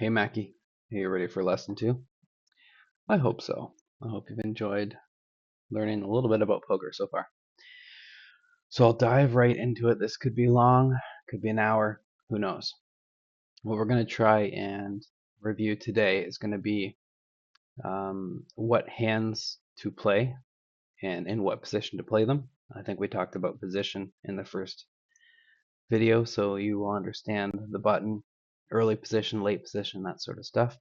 Hey Macky, are you ready for lesson two? I hope so. I hope you've enjoyed learning a little bit about poker so far. So I'll dive right into it. This could be long, could be an hour, who knows. What we're going to try and review today is going to be what hands to play and in what position to play them. I think we talked about position in the first video, so you will understand the button, early position, late position, that sort of stuff.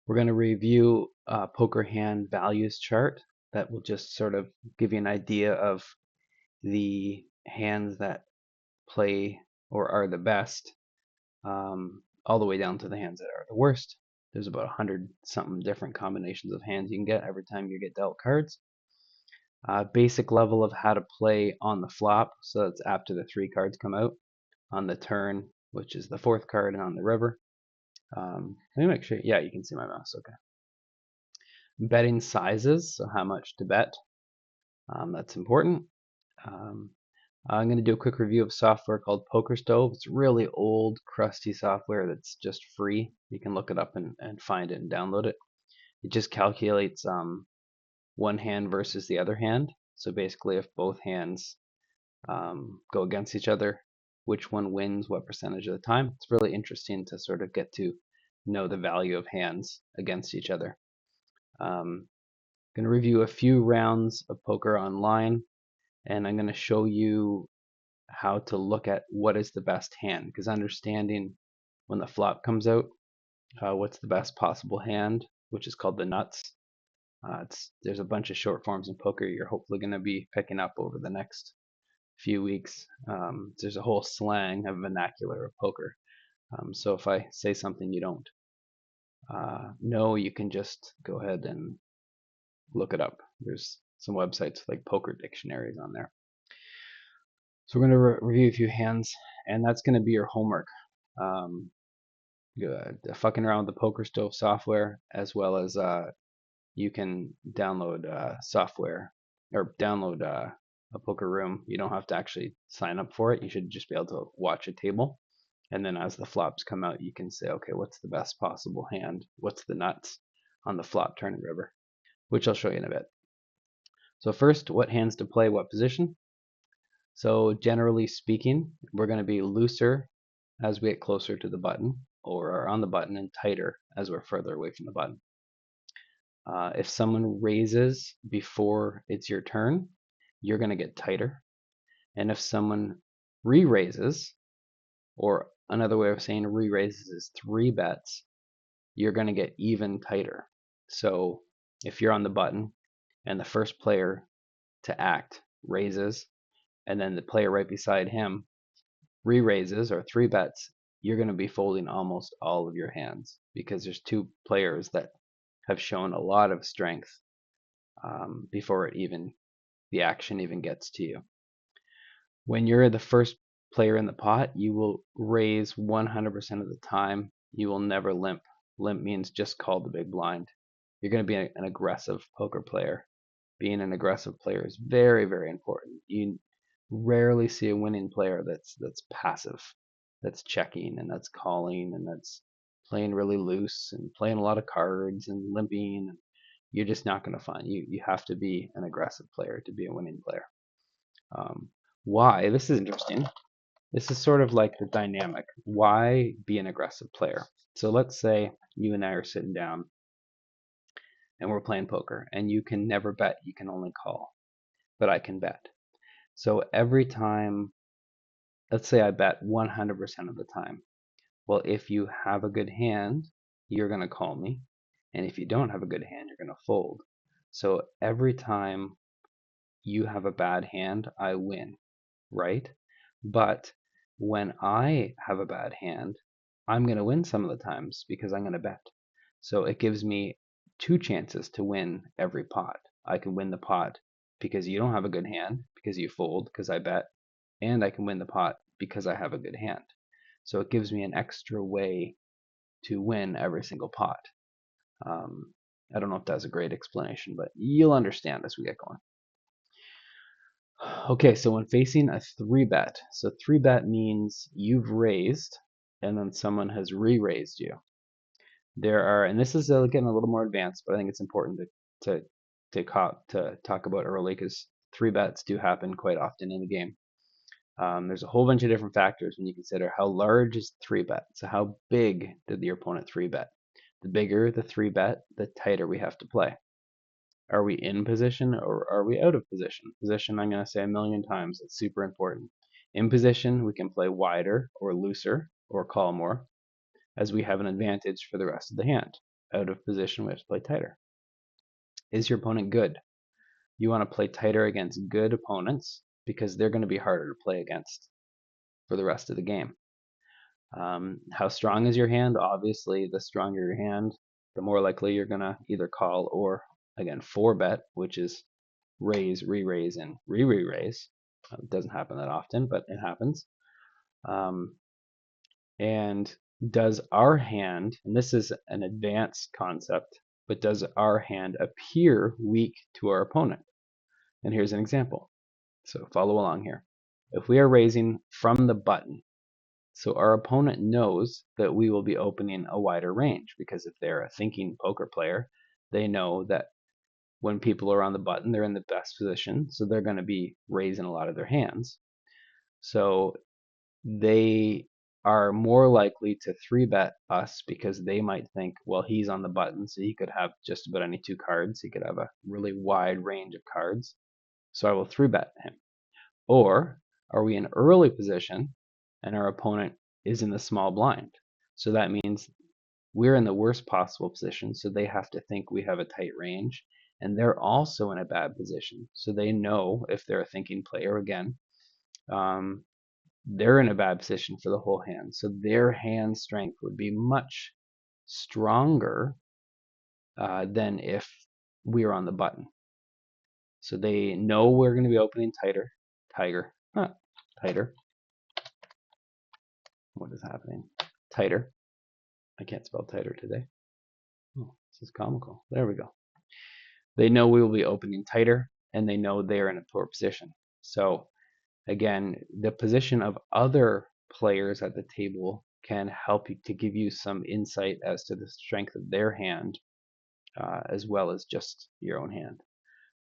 We're going to review a poker hand values chart that will just sort of give you an idea of the hands that play or are the best, all the way down to the hands that are the worst. There's about 100 something different combinations of hands you can get every time you get dealt cards. Basic level of how to play on the flop, so that's after the 3 cards come out, on the turn, which is the 4th card, and on the river. Let me make sure, yeah, you can see my mouse, okay. Betting sizes, so how much to bet. That's important. Um, I'm going to do a quick review of software called Poker Stove. It's really old, crusty software that's just free. You can look it up and find it and download it. It just calculates one hand versus the other hand. So basically, if both hands go against each other, which one wins what percentage of the time. It's really interesting to sort of get to know the value of hands against each other. Going to review a few rounds of poker online, and I'm going to show you how to look at what is the best hand, because understanding when the flop comes out, what's the best possible hand, which is called the nuts. There's a bunch of short forms in poker you're hopefully going to be picking up over the next few weeks. There's a whole slang of vernacular of poker. So if I say something you don't know, you can just go ahead and look it up. There's some websites like poker dictionaries on there. So we're going to review a few hands, and that's going to be your homework. Um, Fucking around with the Poker Stove software, as well as you can download software or download a poker room. You don't have to actually sign up for it. You should just be able to watch a table. And then as the flops come out, you can say, okay, what's the best possible hand? What's the nuts on the flop, turn, and river? Which I'll show you in a bit. So first, what hands to play, what position? So generally speaking, we're going to be looser as we get closer to the button or are on the button, and tighter as we're further away from the button. If someone raises before it's your turn, you're going to get tighter. And if someone re-raises, or another way of saying re-raises is 3 bets, you're going to get even tighter. So if you're on the button and the first player to act raises, and then the player right beside him re-raises or 3 bets, you're going to be folding almost all of your hands, because there's 2 players that have shown a lot of strength before the action even gets to you. When you're the first player in the pot, you will raise 100% of the time. You will never limp. Limp means just call the big blind. You're going to be an aggressive poker player. Being an aggressive player is very, very important. You rarely see a winning player that's passive, that's checking and that's calling and that's playing really loose and playing a lot of cards and limping. You're just not going to find you have to be an aggressive player to be a winning player. Um, why? This is interesting. This is sort of like the dynamic. Why be an aggressive player? So let's say you and I are sitting down and we're playing poker, and you can never bet, you can only call, but I can bet. So every time, let's say I bet 100% of the time. Well, if you have a good hand, you're going to call me. And if you don't have a good hand, you're going to fold. So every time you have a bad hand, I win, right? But when I have a bad hand, I'm going to win some of the times because I'm going to bet. So it gives me 2 chances to win every pot. I can win the pot because you don't have a good hand, because you fold, because I bet, and I can win the pot because I have a good hand. So it gives me an extra way to win every single pot. Um, I don't know if that's a great explanation, but you'll understand as we get going. Okay, so when facing a 3 bet, so 3 bet means you've raised and then someone has re-raised you. there are, and this is getting a little more advanced, but I think it's important to to talk about early because three bets do happen quite often in the game. There's a whole bunch of different factors when you consider how large is the three bet. So how big did your opponent three bet? The bigger the three bet, the tighter we have to play. Are we in position or are we out of position? Position, I'm going to say a million times. It's super important. In position, we can play wider or looser or call more, as we have an advantage for the rest of the hand. Out of position, we have to play tighter. Is your opponent good? You want to play tighter against good opponents because they're going to be harder to play against for the rest of the game. How strong is your hand? Obviously, the stronger your hand, the more likely you're going to either call or, again, four bet, which is raise, re-raise, and re-re-raise. It doesn't happen that often, but it happens. And does our hand, and this is an advanced concept, but does our hand appear weak to our opponent? And here's an example. So follow along here. If we are raising from the button, so our opponent knows that we will be opening a wider range because if they're a thinking poker player, they know that when people are on the button, they're in the best position, so they're going to be raising a lot of their hands. So they are more likely to three bet us because they might think, well, he's on the button, so he could have just about any two cards. He could have a really wide range of cards. So I will three bet him. Or are we in early position and our opponent is in the small blind? So that means we're in the worst possible position, so they have to think we have a tight range. And they're also in a bad position. So they know if they're a thinking player, again, they're in a bad position for the whole hand. So their hand strength would be much stronger than if we were on the button. So they know we're going to be opening tighter. What is happening? Tighter. I can't spell tighter today. Oh, this is comical. There we go. They know we will be opening tighter, and they know they're in a poor position. So again, the position of other players at the table can help you to give you some insight as to the strength of their hand, as well as just your own hand.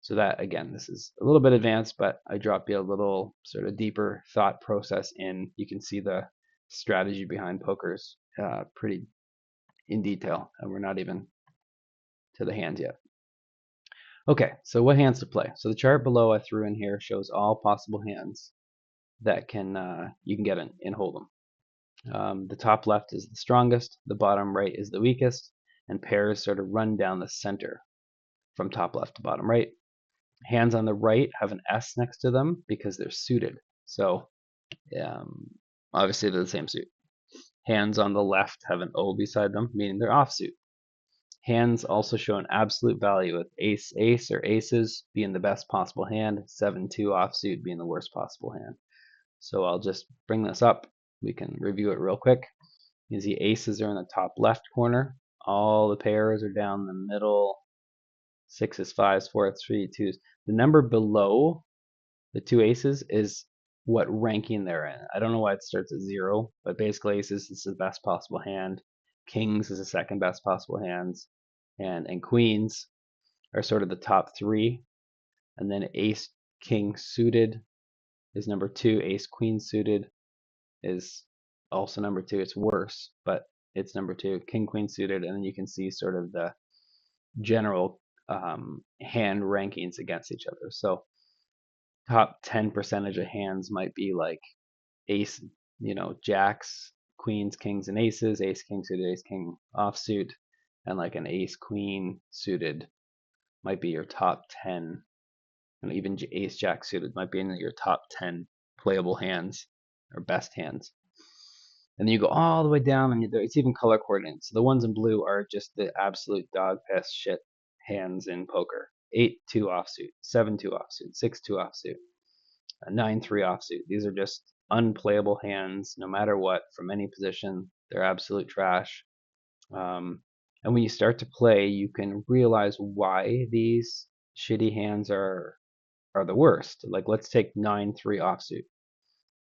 So that, again, this is a little bit advanced, but I drop you a little sort of deeper thought process in. You can see the strategy behind pokers pretty in detail, and we're not even to the hands yet. Okay, so what hands to play? So the chart below I threw in here shows all possible hands that you can get in and hold them. The top left is the strongest, the bottom right is the weakest, and pairs sort of run down the center from top left to bottom right. Hands on the right have an S next to them because they're suited. So obviously they're the same suit. Hands on the left have an O beside them, meaning they're offsuit. Hands also show an absolute value with ace, ace, or aces being the best possible hand, 7-2 offsuit being the worst possible hand. So I'll just bring this up. We can review it real quick. You see aces are in the top left corner. All the pairs are down the middle. Sixes, fives, fours, 3, 2s. The number below the two aces is what ranking they're in. I don't know why it starts at 0, but basically aces is the best possible hand. Kings is the second best possible hands. And queens are sort of the top 3. And then ace, king suited is number 2. Ace, queen suited is also number 2. It's worse, but it's number 2. King, queen suited, and then you can see sort of the general hand rankings against each other. So top 10% of hands might be like ace, jacks, queens, kings, and aces, ace, king suited, ace, king offsuit, and like an ace, queen suited might be your top 10, and even ace, jack suited might be in your top 10 playable hands or best hands. And then you go all the way down, and it's even color coordinated. So the ones in blue are just the absolute dog piss shit hands in poker. 8-2 offsuit, 7-2 offsuit, 6-2 offsuit, 9-3 offsuit. These are just unplayable hands, no matter what, from any position. They're absolute trash. And when you start to play, you can realize why these shitty hands are the worst. Like let's take 9-3 offsuit.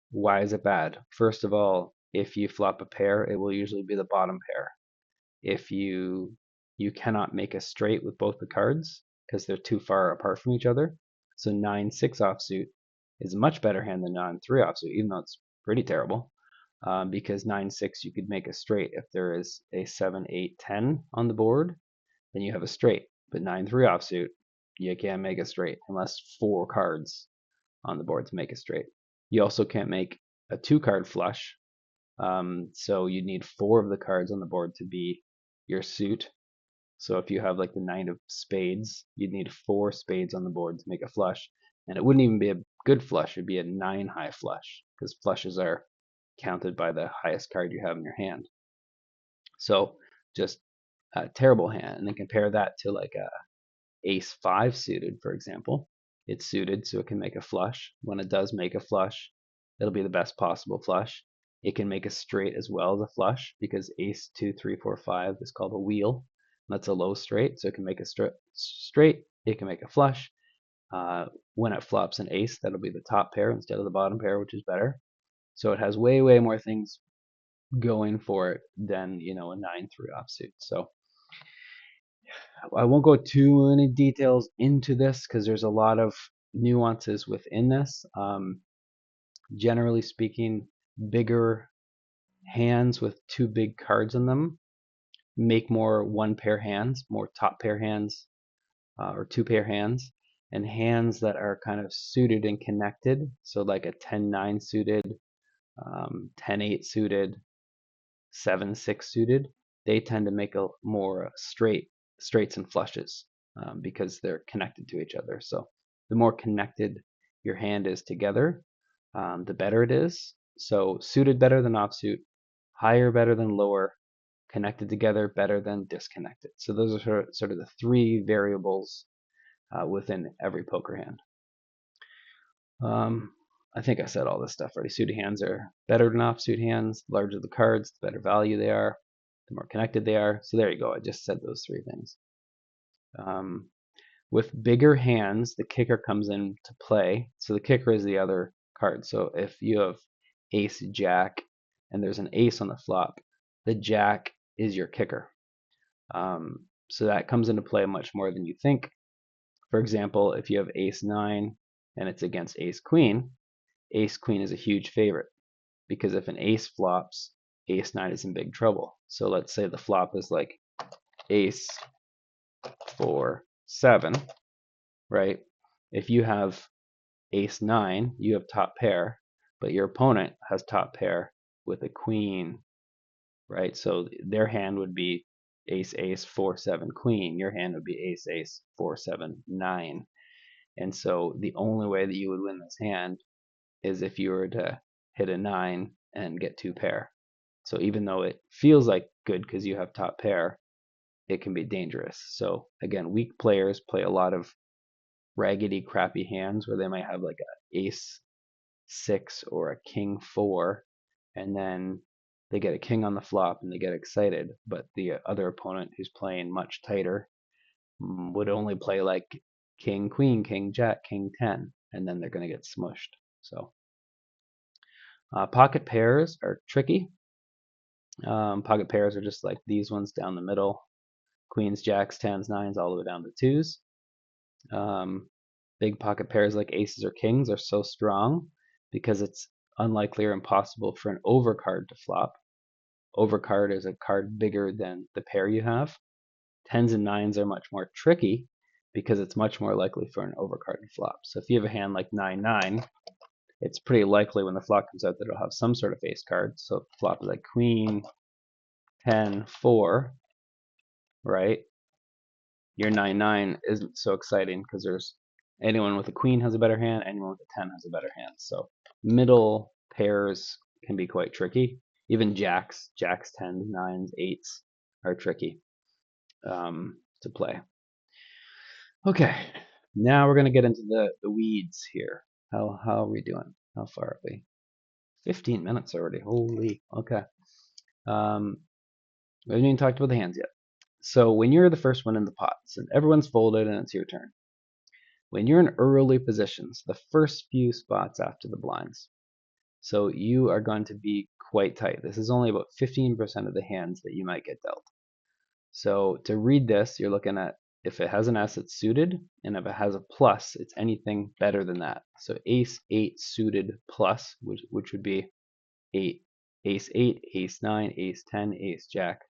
Why is it bad? First of all, if you flop a pair, it will usually be the bottom pair. if you cannot make a straight with both the cards because they're too far apart from each other. So 9-6 offsuit is a much better hand than 9-3 offsuit, even though it's pretty terrible. Because 9-6 you could make a straight if there is a 7-8-10 on the board, then you have a straight. But 9-3 offsuit, you can't make a straight unless 4 cards on the board to make a straight. You also can't make a 2-card flush, so you need 4 of the cards on the board to be your suit. So if you have like the 9 of spades, you'd need 4 spades on the board to make a flush. And it wouldn't even be a good flush, it'd be a 9 high flush, because flushes are counted by the highest card you have in your hand. So just a terrible hand. And then compare that to like a ace 5 suited, for example. It's suited so it can make a flush. When it does make a flush, it'll be the best possible flush. It can make a straight as well as a flush, because ace 2, 3, 4, 5 is called a wheel. That's a low straight, so it can make a straight. It can make a flush. When it flops an ace, that'll be the top pair instead of the bottom pair, which is better. So it has way, way more things going for it than, a 9-3 offsuit. So I won't go too many details into this because there's a lot of nuances within this. Generally speaking, bigger hands with 2 big cards in them make more 1-pair hands, more top pair hands, or 2-pair hands, and hands that are kind of suited and connected. So like a 10-9 suited, 10-8 suited, 7-6 suited, they tend to make a more straights and flushes, because they're connected to each other. So the more connected your hand is together, the better it is. So suited better than offsuit, higher better than lower, connected together better than disconnected. So those are sort of the 3 variables within every poker hand. I think I said all this stuff already. Suited hands are better than offsuit hands. The larger the cards, the better value they are, the more connected they are. So there you go. I just said those 3 things. With bigger hands, the kicker comes into play. So the kicker is the other card. So if you have ace jack and there's an ace on the flop, the jack is your kicker. So that comes into play much more than you think. For example, if you have ace 9 and it's against ace queen is a huge favorite, because if an ace flops, ace 9 is in big trouble. So let's say the flop is like ace 4 7, right? If you have ace 9, you have top pair, but your opponent has top pair with a queen, right? So their hand would be ace ace 4 7 queen. Your hand would be ace ace 4 7 9. And so the only way that you would win this hand is if you were to hit a 9 and get 2 pair. So even though it feels like good because you have top pair, it can be dangerous. So again, weak players play a lot of raggedy, crappy hands where they might have like a ace 6 or a king 4, and then they get a king on the flop and they get excited, but the other opponent who's playing much tighter would only play like king queen, king jack, king 10, and then they're going to get smushed. So pocket pairs are tricky. Pocket pairs are just like these ones down the middle. Queens, jacks, 10s, 9s, all the way down to 2s. Big pocket pairs like aces or kings are so strong because it's unlikely or impossible for an overcard to flop. Overcard is a card bigger than the pair you have. 10s and 9s are much more tricky because it's much more likely for an overcard to flop. So if you have a hand like 9-9, it's pretty likely when the flop comes out that it'll have some sort of ace card. So if the flop is like queen, 10, 4, right? Your 9-9 isn't so exciting because there's anyone with a queen has a better hand, anyone with a 10 has a better hand. So middle pairs can be quite tricky. Even jacks, 10s, 9s, 8s are tricky to play. Okay, now we're going to get into the weeds here. How are we doing? How far are we? 15 minutes already. Holy. Okay. We haven't even talked about the hands yet. So when you're the first one in the pots and everyone's folded and it's your turn, when you're in early positions, the first few spots after the blinds, so you are going to be quite tight. This is only about 15% of the hands that you might get dealt. So to read this, you're looking at if it has an S, it's suited, and if it has a plus, it's anything better than that. So ace 8 suited plus, which would be 8, ace 8, ace 9, ace 10, ace jack,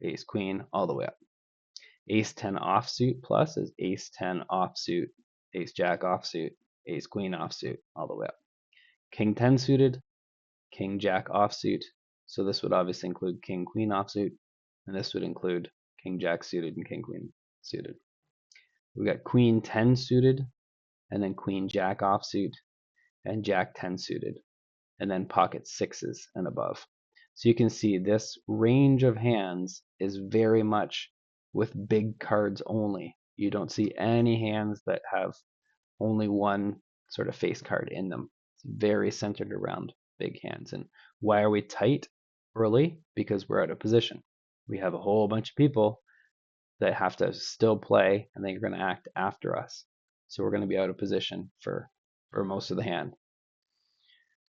ace queen, all the way up. Ace 10 offsuit plus is ace 10 offsuit, ace jack offsuit, ace queen offsuit, all the way up. King 10 suited, king jack offsuit. So this would obviously include king queen offsuit, and this would include king jack suited and king queen suited. We got queen 10 suited, and then queen jack offsuit, and jack 10 suited, and then pocket sixes and above. So you can see this range of hands is very much with big cards only. You don't see any hands that have only one sort of face card in them. It's very centered around big hands. And why are we tight early? Because we're out of position. We have a whole bunch of people that have to still play, and they're going to act after us. So we're going to be out of position for most of the hand.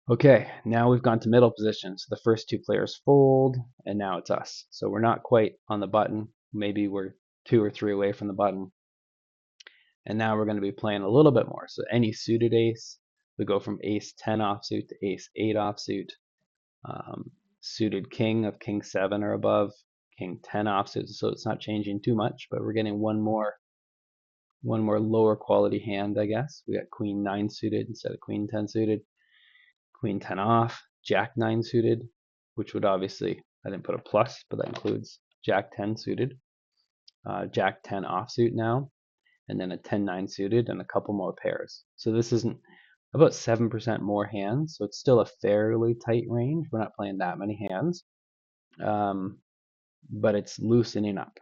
Okay, now we've gone to middle position. So the first two players fold, and now it's us. So we're not quite on the button. Maybe we're 2 or 3 away from the button. And now we're going to be playing a little bit more. So any suited ace, we go from ace 10 offsuit to ace 8 offsuit. Suited king of king 7 or above, king 10 offsuit. So it's not changing too much, but we're getting one more lower quality hand, I guess. We got queen 9 suited instead of queen 10 suited. Queen 10 off, jack 9 suited, which would obviously, I didn't put a plus, but that includes jack 10 suited. Jack 10 offsuit now, and then a 10-9 suited and a couple more pairs. So this isn't about 7% more hands, so it's still a fairly tight range. We're not playing that many hands, but it's loosening up.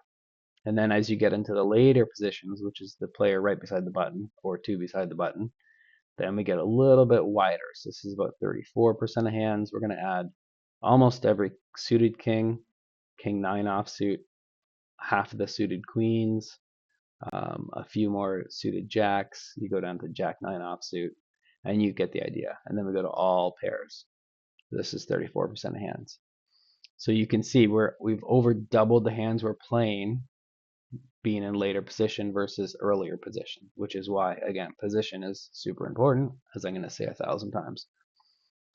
And then as you get into the later positions, which is the player right beside the button or 2 beside the button, then we get a little bit wider. So this is about 34% of hands. We're going to add almost every suited king, king 9 offsuit, half of the suited queens, a few more suited jacks. You go down to jack 9 offsuit, and you get the idea. And then we go to all pairs. This is 34% of hands. So you can see we've over doubled the hands we're playing being in later position versus earlier position, which is why, again, position is super important, as I'm going to say 1,000 times.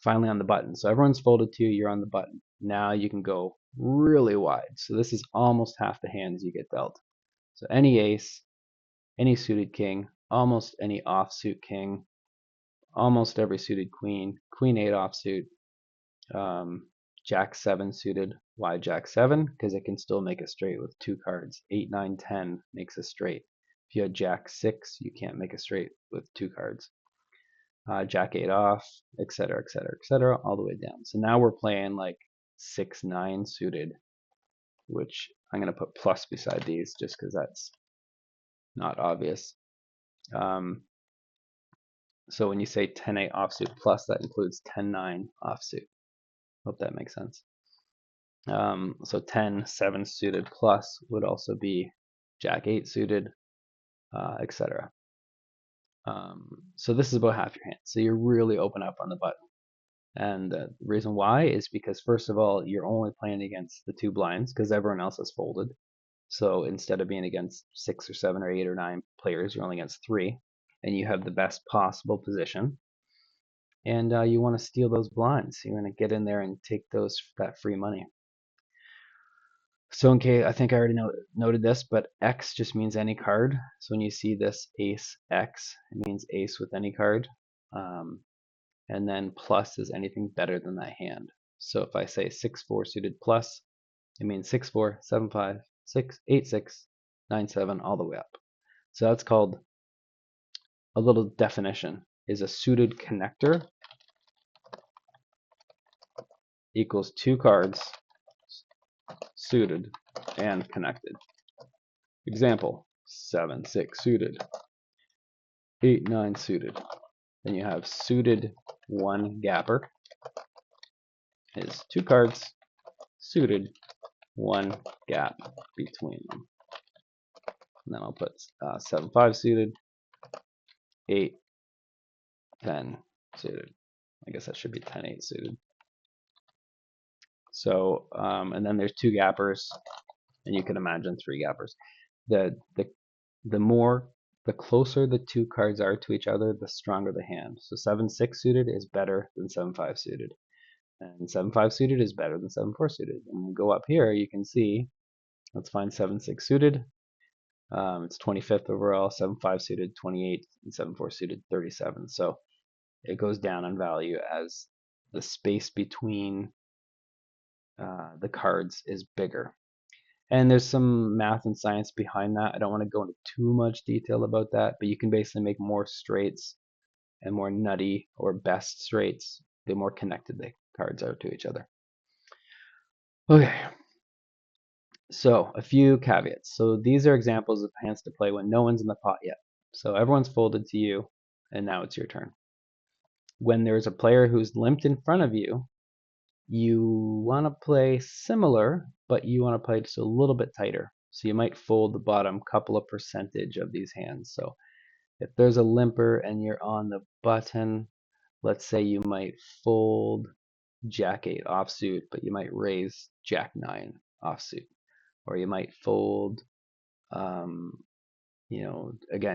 Finally on the button. So everyone's folded to you, you're on the button. Now you can go really wide. So this is almost half the hands you get dealt. So any ace, any suited king, almost any offsuit king, almost every suited queen, queen 8 offsuit, jack 7 suited. Why jack 7? Because it can still make a straight with 2 cards. 8, 9, 10 makes a straight. If you had jack 6, you can't make a straight with 2 cards. Jack 8 off, etc., etc., etc., all the way down. So now we're playing like 6, 9 suited, which I'm going to put plus beside these just because that's not obvious. So when you say 10, 8 offsuit plus, that includes 10, 9 offsuit. Hope that makes sense. So 10, 7 suited plus would also be jack 8 suited, etc. So this is about half your hand. So you're really open up on the button. And the reason why is because, first of all, you're only playing against the 2 blinds because everyone else has folded. So instead of being against 6 or 7 or 8 or 9 players, you're only against 3. And you have the best possible position. And you want to steal those blinds. You want to get in there and take that free money. So in case, I think I already noted this, but X just means any card. So when you see this ace X, it means ace with any card. And then plus is anything better than that hand. So if I say 6-4 suited plus, it means 6-4, 7-5, 6, 8-6, 9-7, all the way up. So that's called, a little definition, is a suited connector equals 2 cards suited and connected. Example, 7-6 suited, 8-9 suited. Then you have suited 1 gapper is 2 cards suited, 1 gap between them. And then I'll put 7-5 suited, 8, 10 suited. I guess that should be 10-8 suited. So, and then there's 2 gappers. and you can imagine three gappers. The the the more the closer the two cards are to each other, the stronger the hand. So 7-6 suited is better than 7-5 suited, and 7-5 suited is better than 7-4 suited. And when we go up here, you can see. Let's find 7-6 suited. It's 25th overall. 7-5 suited 28th, and 7-4 suited 37. So it goes down in value as the space between the cards is bigger. And there's some math and science behind that. I don't want to go into too much detail about that, but you can basically make more straights and more nutty or best straights the more connected the cards are to each other. Okay, so a few caveats. So these are examples of hands to play when no one's in the pot yet. So everyone's folded to you, and now it's your turn. When there's a player who's limped in front of you, you want to play similar, but you want to play just a little bit tighter. So you might fold the bottom couple of percentage of these hands. So if there's a limper and you're on the button, let's say you might fold Jack 8 offsuit, but you might raise Jack 9 offsuit. Or you might fold, again,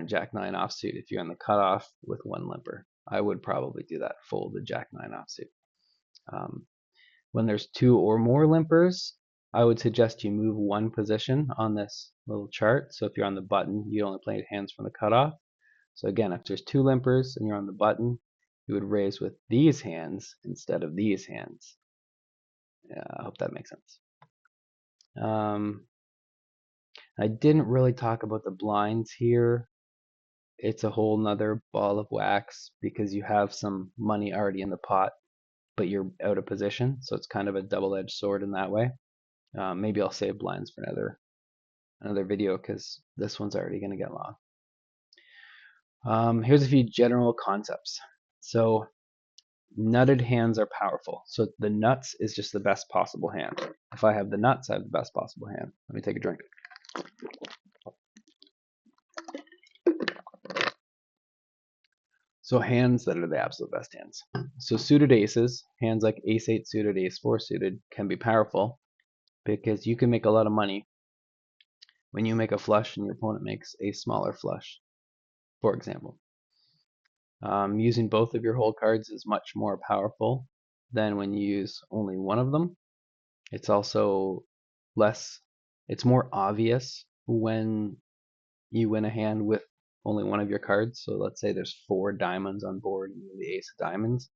Jack 9 offsuit if you're on the cutoff with one limper. I would probably do that, fold the Jack 9 offsuit. When there's two or more limpers, I would suggest you move one position on this little chart. So if you're on the button, you only play hands from the cutoff. So again, if there's two limpers and you're on the button, you would raise with these hands instead of these hands. Yeah, I hope that makes sense. I didn't really talk about the blinds here. It's a whole nother ball of wax because you have some money already in the pot, but you're out of position. So it's kind of a double-edged sword in that way. Maybe I'll save blinds for another video because this one's already going to get long. Here's a few general concepts. So nutted hands are powerful. So the nuts is just the best possible hand. If I have the nuts, I have the best possible hand. Let me take a drink. So hands that are the absolute best hands. So suited aces, hands like ace 8 suited, ace 4 suited can be powerful because you can make a lot of money when you make a flush and your opponent makes a smaller flush, for example. Using both of your hold cards is much more powerful than when you use only one of them. It's also it's more obvious when you win a hand with only one of your cards. So let's say there's 4 diamonds on board and you have the ace of diamonds.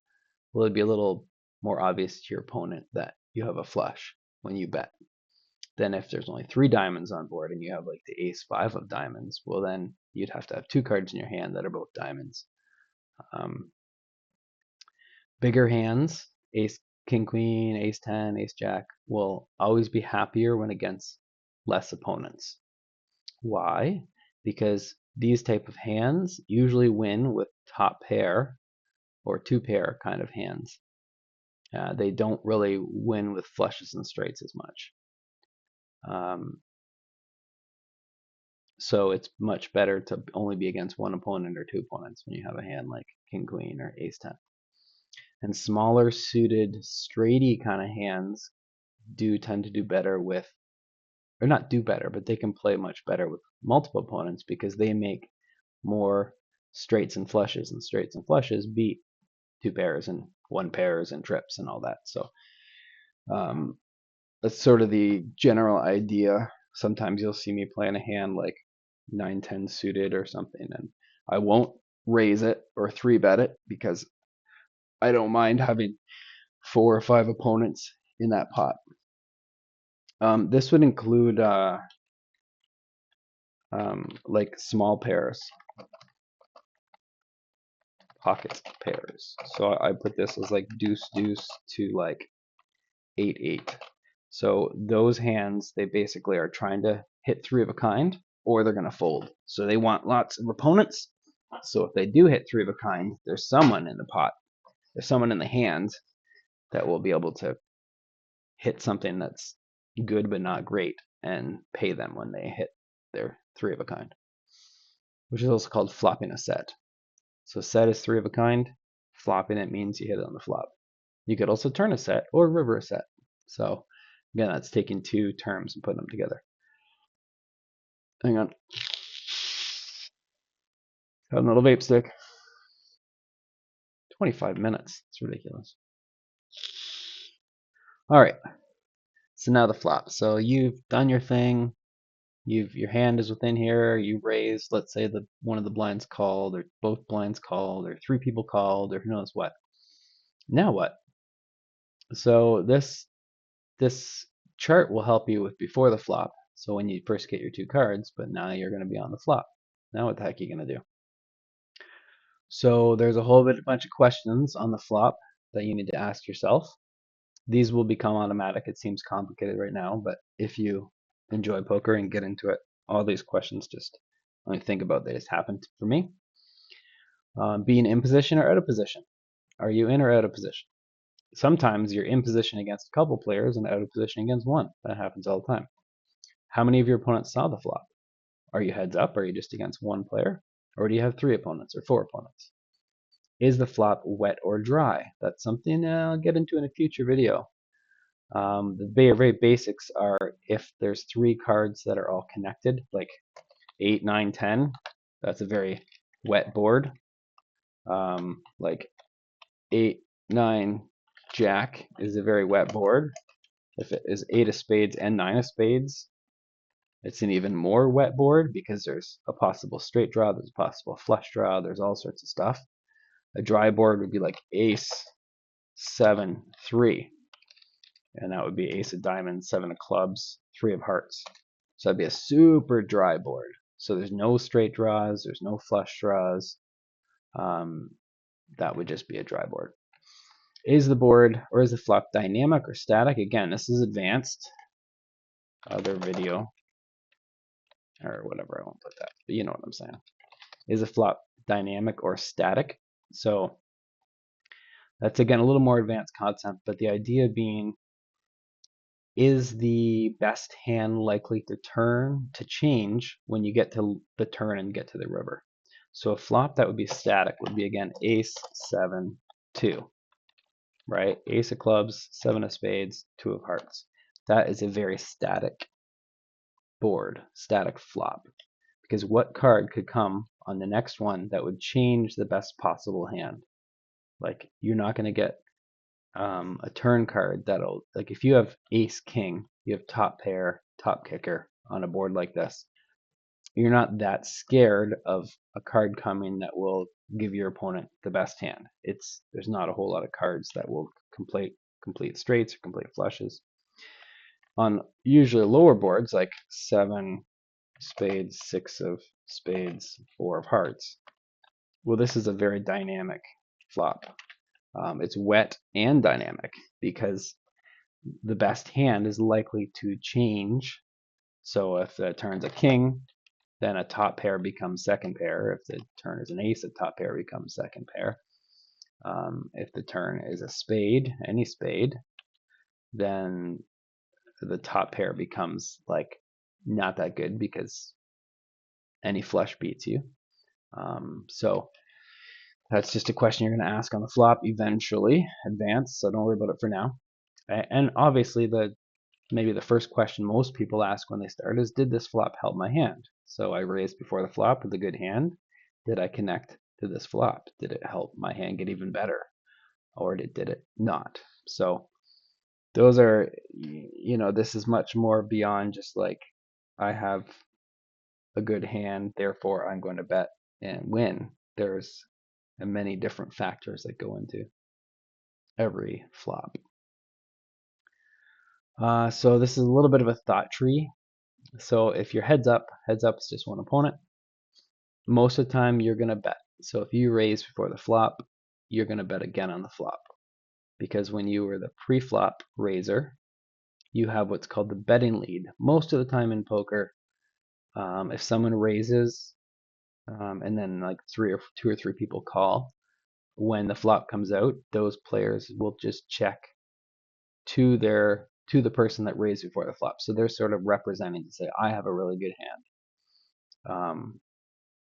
Well, it'd be a little more obvious to your opponent that you have a flush when you bet. Then if there's only 3 diamonds on board and you have like the ace 5 of diamonds, well then you'd have to have 2 cards in your hand that are both diamonds. Bigger hands, ace, king, queen, ace 10, ace jack, will always be happier when against less opponents. Why? Because these type of hands usually win with top pair or 2 pair kind of hands. They don't really win with flushes and straights as much. So it's much better to only be against one opponent or 2 opponents when you have a hand like king, queen, or ace 10. And smaller suited straighty kind of hands do tend to do better with, or not do better, but they can play much better with multiple opponents because they make more straights and flushes beat 2 pairs and 1 pairs and trips and all that. So that's sort of the general idea. Sometimes you'll see me playing a hand like 9-10 suited or something, and I won't raise it or 3-bet it because I don't mind having 4 or 5 opponents in that pot. This would include like small pairs, pocket pairs. So I put this as like deuce deuce to like 8-8. So those hands, they basically are trying to hit 3 of a kind, or they're going to fold. So they want lots of opponents. So if they do hit 3 of a kind, there's someone in the pot, there's someone in the hand that will be able to hit something that's good but not great and pay them when they hit their 3 of a kind, which is also called flopping a set. So set is 3 of a kind, flopping it means you hit it on the flop. You could also turn a set or river a set. So again, that's taking 2 terms and putting them together. Hang on. Got another vape stick. 25 minutes. It's ridiculous. All right. So now the flop. So you've done your thing. Your hand is within here. You raised. Let's say that one of the blinds called, or both blinds called, or three people called, or who knows what. Now what? So this chart will help you with before the flop. So when you first get your two cards, but now you're going to be on the flop. Now what the heck are you going to do? So there's a whole bunch of questions on the flop that you need to ask yourself. These will become automatic. It seems complicated right now, but if you enjoy poker and get into it, all these questions just let me think about they just happened for me. Being in position or out of position. Are you in or out of position? Sometimes you're in position against a couple players and out of position against one. That happens all the time. How many of your opponents saw the flop? Are you heads up? Are you just against one player? Or do you have three opponents or four opponents? Is the flop wet or dry? That's something I'll get into in a future video. The very basics are if there's three cards that are all connected, like 8, 9, 10, that's a very wet board. Like 8, 9, Jack is a very wet board. If it is 8 of spades and 9 of spades, it's an even more wet board because there's a possible straight draw, there's a possible flush draw, there's all sorts of stuff. A dry board would be like ace, 7, 3. And that would be ace of diamonds, 7 of clubs, 3 of hearts. So that'd be a super dry board. So there's no straight draws, there's no flush draws. That would just be a dry board. Is the board or is the flop dynamic or static? Again, this is advanced. Other video or whatever, I won't put that, but you know what I'm saying. Is a flop dynamic or static? So that's again a little more advanced concept, but the idea being, is the best hand likely to change when you get to the turn and get to the river? So a flop that would be static would be again ace, 7, 2, right? Ace of clubs, 7 of spades, 2 of hearts. That is a very static board, static flop. Because what card could come on the next one that would change the best possible hand? Like you're not going to get a turn card that'll, like if you have ace king, you have top pair, top kicker on a board like this, you're not that scared of a card coming that will give your opponent the best hand. There's not a whole lot of cards that will complete straights or complete flushes. On usually lower boards like 7 spades, 6 of spades, 4 of hearts, well, this is a very dynamic flop. It's wet and dynamic because the best hand is likely to change. So if the turn's a king, then a top pair becomes second pair. If the turn is an ace, a top pair becomes second pair. If the turn is a spade, any spade, then the top pair becomes like not that good because any flush beats you. So that's just a question you're going to ask on the flop eventually, advanced, so don't worry about it for now. And obviously maybe the first question most people ask when they start is, did this flop help my hand? So I raised before the flop with a good hand. Did I connect to this flop? Did it help my hand get even better? Or did it not? So those are, this is much more beyond just like, I have a good hand, therefore I'm going to bet and win. There's many different factors that go into every flop. So this is a little bit of a thought tree. So if you're heads up is just one opponent. Most of the time you're going to bet. So if you raise before the flop, you're going to bet again on the flop. Because when you were the pre-flop raiser, you have what's called the betting lead. Most of the time in poker, if someone raises and then like two or three people call, when the flop comes out, those players will just check to the person that raised before the flop. So they're sort of representing to say, I have a really good hand.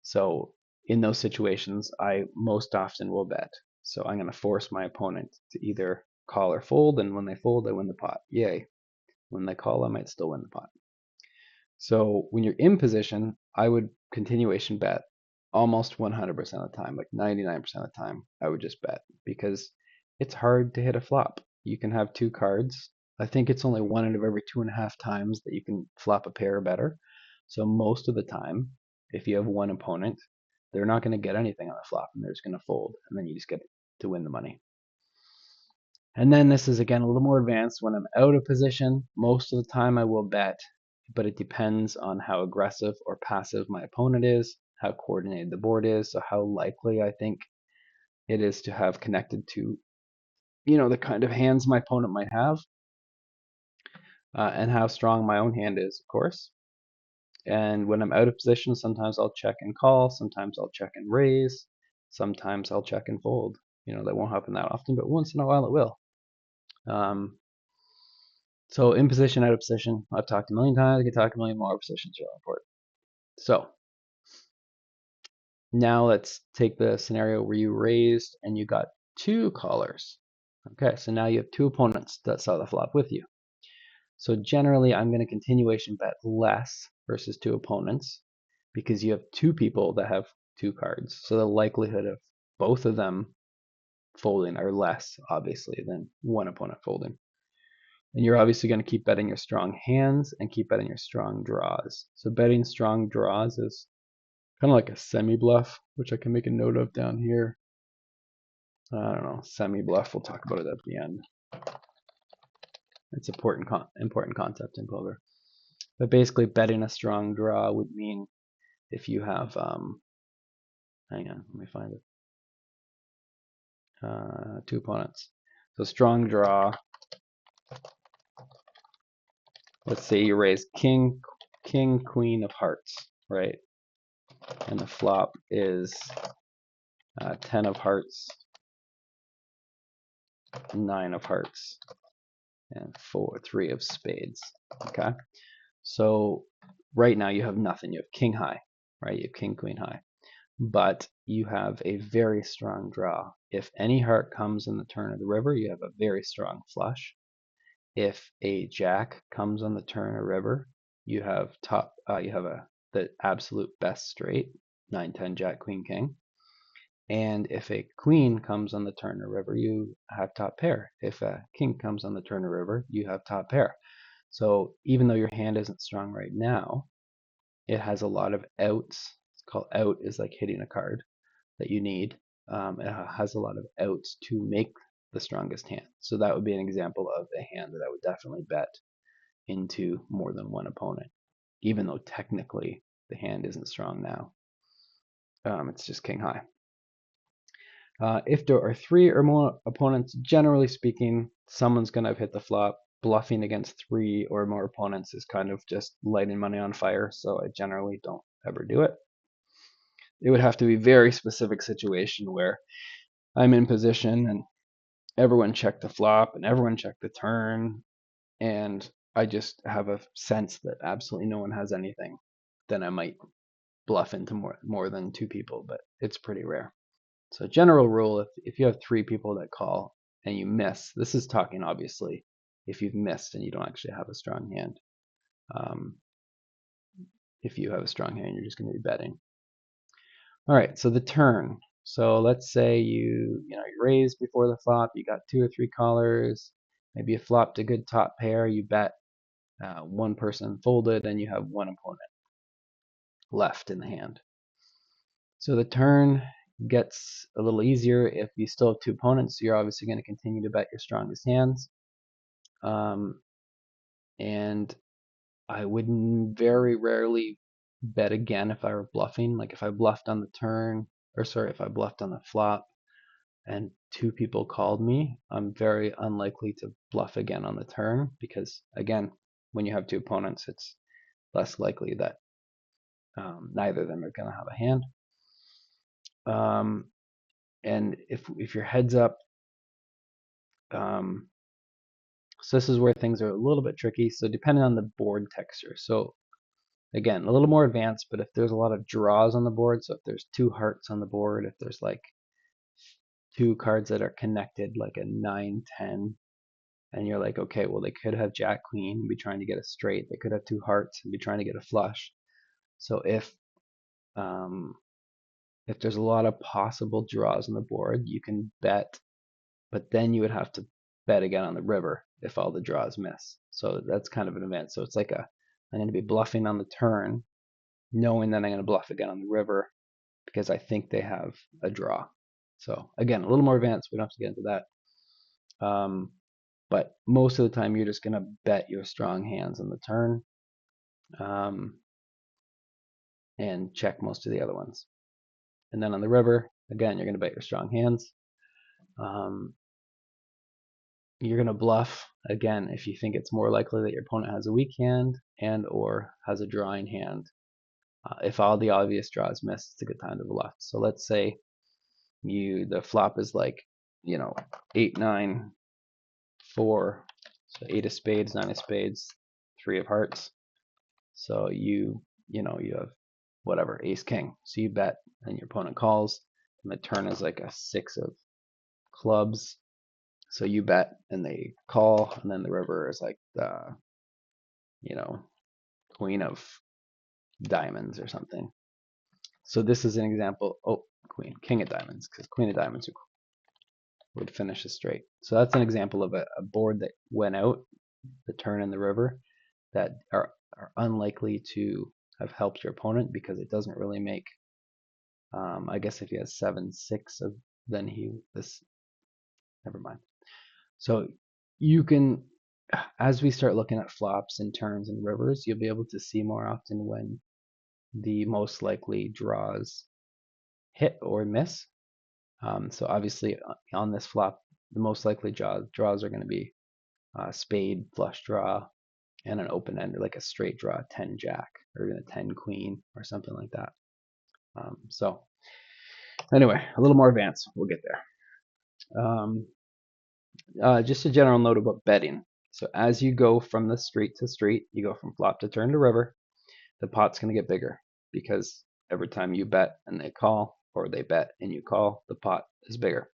So in those situations, I most often will bet. So I'm going to force my opponent to either call or fold, and when they fold, I win the pot. Yay. When they call, I might still win the pot. So when you're in position, I would continuation bet almost 100% of the time, like 99% of the time, I would just bet because it's hard to hit a flop. You can have two cards. I think it's only one out of every 2.5 times that you can flop a pair or better. So most of the time, if you have one opponent, they're not going to get anything on the flop and they're just going to fold, and then you just get to win the money. And then this is again a little more advanced when I'm out of position. Most of the time I will bet, but it depends on how aggressive or passive my opponent is, how coordinated the board is, so how likely I think it is to have connected to, the kind of hands my opponent might have, and how strong my own hand is, of course. And when I'm out of position, sometimes I'll check and call, sometimes I'll check and raise, sometimes I'll check and fold. That won't happen that often, but once in a while it will. So in position, out of position, I've talked a million times. I can talk a million more. Positions are really important. So now let's take the scenario where you raised and you got two callers. Okay, so now you have two opponents that saw the flop with you. So generally, I'm going to continuation bet less versus two opponents because you have two people that have two cards. So the likelihood of both of them folding are less, obviously, than one opponent folding. And you're obviously going to keep betting your strong hands and keep betting your strong draws. So betting strong draws is kind of like a semi-bluff, which I can make a note of down here. I don't know, semi-bluff, we'll talk about it at the end. It's important concept in poker. But basically betting a strong draw would mean if you have, hang on, let me find it, two opponents. So strong draw, let's say you raise king, queen of hearts, right? And the flop is 10 of hearts, 9 of hearts, and 3 of spades. Okay, so right now you have nothing. You have king high, right? You have king queen high, but you have a very strong draw. If any heart comes in the turn of the river, you have a very strong flush. If a jack comes on the turn of river, you have the absolute best straight, 9, 10, jack, queen, king. And if a queen comes on the turn of river, you have top pair. If a king comes on the turn of river, you have top pair. So even though your hand isn't strong right now, it has a lot of outs. It's called out is like hitting a card that you need. It has a lot of outs to make the strongest hand. So that would be an example of a hand that I would definitely bet into more than one opponent, even though technically the hand isn't strong now. It's just king high. If there are 3 or more opponents, generally speaking, someone's going to hit the flop. Bluffing against 3 or more opponents is kind of just lighting money on fire, so I generally don't ever do it. It would have to be a very specific situation where I'm in position and everyone checked the flop and everyone checked the turn, and I just have a sense that absolutely no one has anything. Then I might bluff into more than 2 people, but it's pretty rare. So general rule, if you have 3 people that call and you miss, this is talking obviously if you've missed and you don't actually have a strong hand. If you have a strong hand, you're just going to be betting. All right, so the turn. So let's say you raised before the flop, you got 2 or 3 callers, maybe you flopped a good top pair, you bet, one person folded, and you have one opponent left in the hand. So the turn gets a little easier if you still have 2 opponents. So you're obviously going to continue to bet your strongest hands. And I would very rarely bet again if I were bluffing. Like if I bluffed on the turn, or sorry, if I bluffed on the flop and 2 people called me, I'm very unlikely to bluff again on the turn because, again, when you have 2 opponents, it's less likely that neither of them are going to have a hand. And if your head's up, so this is where things are a little bit tricky. So depending on the board texture. So again, a little more advanced, but if there's a lot of draws on the board, so if there's 2 hearts on the board, if there's like 2 cards that are connected, like a 9, 10, and you're like, okay, well, they could have Jack Queen and be trying to get a straight. They could have two hearts and be trying to get a flush. So um, if there's a lot of possible draws on the board, you can bet, but then you would have to bet again on the river if all the draws miss. So that's kind of an event. So it's like I'm going to be bluffing on the turn, knowing that I'm going to bluff again on the river because I think they have a draw. So again, a little more advanced. We don't have to get into that. But most of the time, you're just going to bet your strong hands on the turn and check most of the other ones. And then on the river, again, you're going to bet your strong hands. You're going to bluff again if you think it's more likely that your opponent has a weak hand and or has a drawing hand. If all the obvious draws miss, it's a good time to bluff. So let's say the flop is like 8, 9, 4, so 8 of spades, 9 of spades, 3 of hearts. So you have whatever, ace king. So you bet and your opponent calls, and the turn is like a 6 of clubs. So you bet and they call, and then the river is like the queen of diamonds or something. So this is an example. Oh, king of diamonds, because queen of diamonds would finish a straight. So that's an example of a board that went out, the turn and the river, that are unlikely to have helped your opponent because it doesn't really make. I guess if he has 7, 6 of, then never mind. So you can, as we start looking at flops and turns and rivers, you'll be able to see more often when the most likely draws hit or miss. So obviously on this flop, the most likely draws are going to be spade, flush draw, and an open end, like a straight draw, 10 jack, or even a 10 queen, or something like that. So anyway, a little more advanced. We'll get there. Just a general note about betting. So as you go from the street to street, you go from flop to turn to river, the pot's going to get bigger because every time you bet and they call, or they bet and you call, the pot is bigger.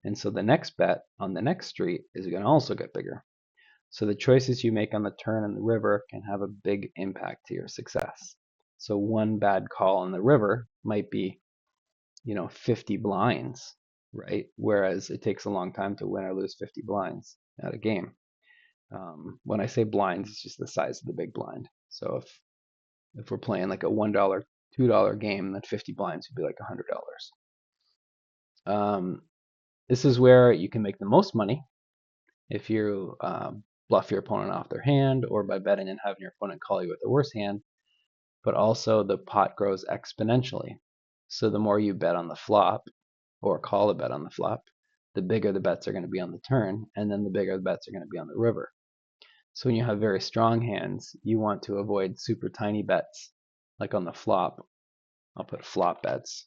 And so the next bet on the next street is going to also get bigger. So the choices you make on the turn and the river can have a big impact to your success. So one bad call on the river might be, 50 blinds, right? Whereas it takes a long time to win or lose 50 blinds at a game. When I say blinds, it's just the size of the big blind. So if we're playing like a $1, $2 game, then 50 blinds would be like $100. This is where you can make the most money if you bluff your opponent off their hand, or by betting and having your opponent call you with the worse hand. But also the pot grows exponentially. So the more you bet on the flop, or call a bet on the flop, the bigger the bets are going to be on the turn, and then the bigger the bets are going to be on the river. So when you have very strong hands, you want to avoid super tiny bets, like on the flop. I'll put flop bets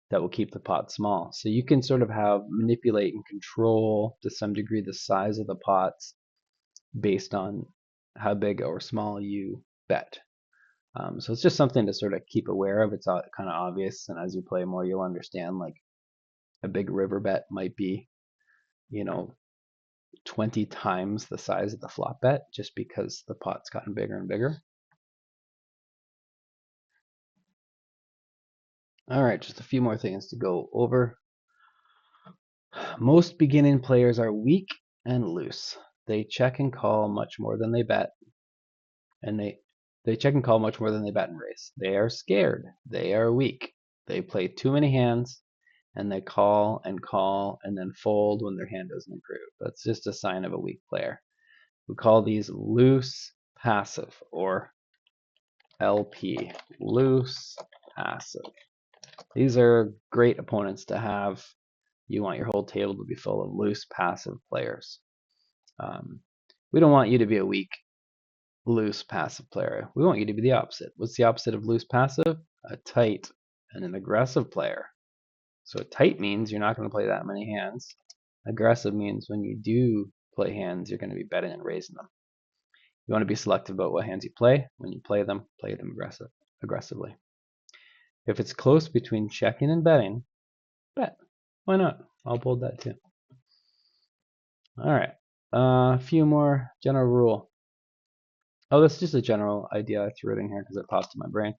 that will keep the pot small. So you can sort of manipulate and control to some degree the size of the pots based on how big or small you bet. So it's just something to sort of keep aware of. It's kind of obvious, and as you play more, you'll understand. Like a big river bet might be, 20 times the size of the flop bet, just because the pot's gotten bigger and bigger. All right, just a few more things to go over. Most beginning players are weak and loose. They check and call much more than they bet, and they check and call much more than they bet and raise. They are scared. They are weak. They play too many hands, and they call and then fold when their hand doesn't improve. That's just a sign of a weak player. We call these loose passive, or LP, loose passive. These are great opponents to have. You want your whole table to be full of loose passive players. We don't want you to be a weak, loose passive player. We want you to be the opposite. What's the opposite of loose passive? A tight and an aggressive player. So tight means you're not going to play that many hands. Aggressive means when you do play hands, you're going to be betting and raising them. You want to be selective about what hands you play. When you play them aggressively. If it's close between checking and betting, bet. Why not? I'll bold that too. All right. A few more general rule. Oh, this is just a general idea. I threw it in here because it popped in my brain.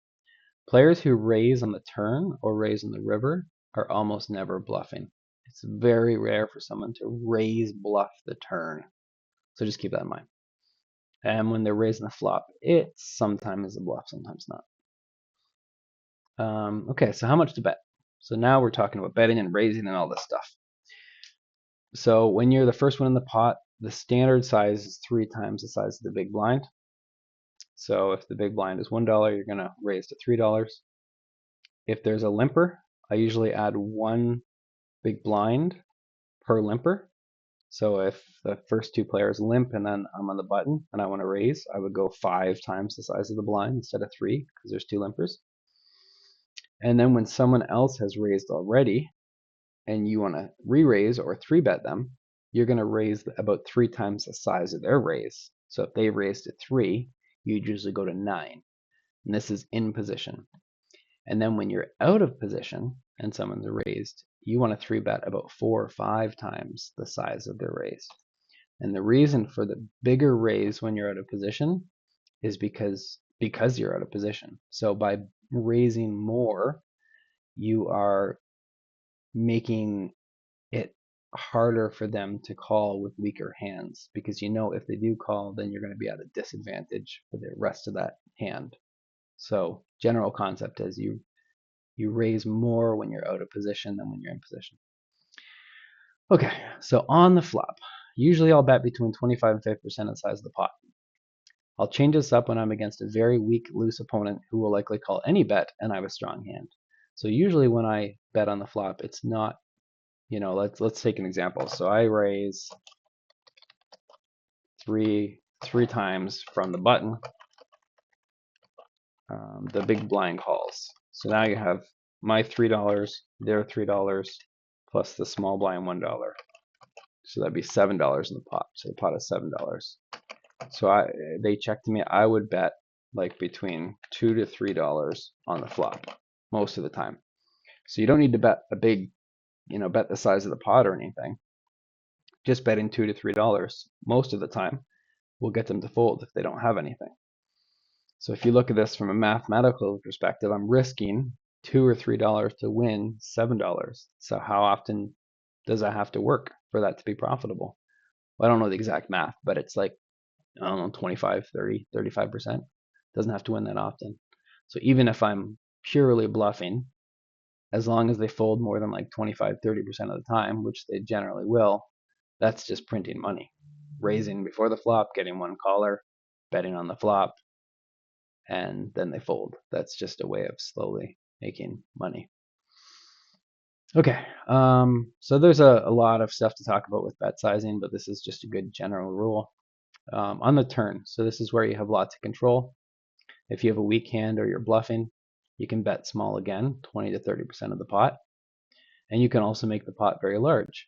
Players who raise on the turn or raise on the river are almost never bluffing. It's very rare for someone to raise bluff the turn. So just keep that in mind. And when they're raising the flop, it sometimes is a bluff, sometimes not. Okay, so how much to bet? So now we're talking about betting and raising and all this stuff. So when you're the first one in the pot, the standard size is 3 times the size of the big blind. So if the big blind is $1, you're going to raise to $3. If there's a limper, I usually add 1 big blind per limper. So if the first 2 players limp and then I'm on the button and I want to raise, I would go 5 times the size of the blind instead of 3 because there's 2 limpers. And then when someone else has raised already and you want to re-raise or 3-bet them, you're going to raise about 3 times the size of their raise. So if they raised to 3, you'd usually go to 9. And this is in position. And then when you're out of position and someone's raised, you want to 3-bet about 4 or 5 times the size of their raise. And the reason for the bigger raise when you're out of position is because you're out of position. So by raising more, you are making it harder for them to call with weaker hands, because you know if they do call, then you're going to be at a disadvantage for the rest of that hand. So general concept is you raise more when you're out of position than when you're in position. Okay, so on the flop, usually I'll bet between 25 and 50% of the size of the pot. I'll change this up when I'm against a very weak, loose opponent who will likely call any bet and I have a strong hand. So usually when I bet on the flop, it's not, let's take an example. So I raise three times from the button. The big blind calls. So now you have my $3, their $3, plus the small blind $1. So that'd be $7 in the pot. So the pot is $7. So they checked me. I would bet like between $2 to $3 on the flop most of the time. So you don't need to bet a big, bet the size of the pot or anything. Just betting $2 to $3 most of the time will get them to fold if they don't have anything. So if you look at this from a mathematical perspective, I'm risking $2 or $3 to win $7. So how often does that have to work for that to be profitable? Well, I don't know the exact math, but it's like, I don't know, 25, 30, 35%. Doesn't have to win that often. So even if I'm purely bluffing, as long as they fold more than like 25, 30% of the time, which they generally will, that's just printing money. Raising before the flop, getting 1 caller, betting on the flop, and then they fold. That's just a way of slowly making money. Okay, so there's a lot of stuff to talk about with bet sizing, but this is just a good general rule. On the turn, so this is where you have lots of control. If you have a weak hand or you're bluffing, you can bet small again, 20 to 30% of the pot. And you can also make the pot very large,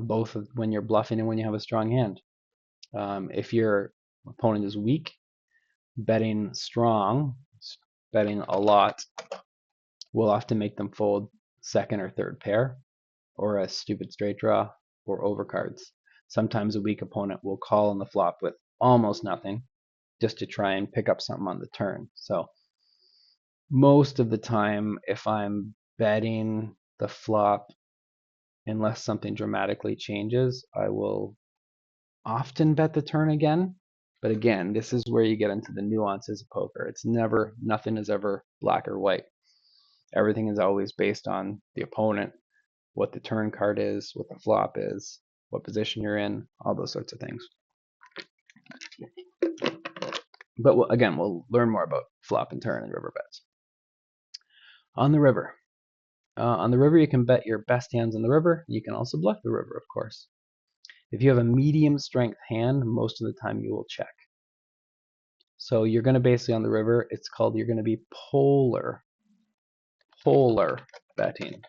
both when you're bluffing and when you have a strong hand. If your opponent is weak, betting strong, betting a lot, will often make them fold second or third pair, or a stupid straight draw, or overcards. Sometimes a weak opponent will call on the flop with almost nothing, just to try and pick up something on the turn. So most of the time, if I'm betting the flop, unless something dramatically changes, I will often bet the turn again. But again, this is where you get into the nuances of poker. It's never, nothing is ever black or white. Everything is always based on the opponent, what the turn card is, what the flop is, what position you're in, all those sorts of things. But again, we'll learn more about flop and turn and river bets. On the river. On the river, you can bet your best hands on the river. You can also bluff the river, of course. If you have a medium strength hand, most of the time you will check. So you're going to basically on the river, it's called, you're going to be polar betting.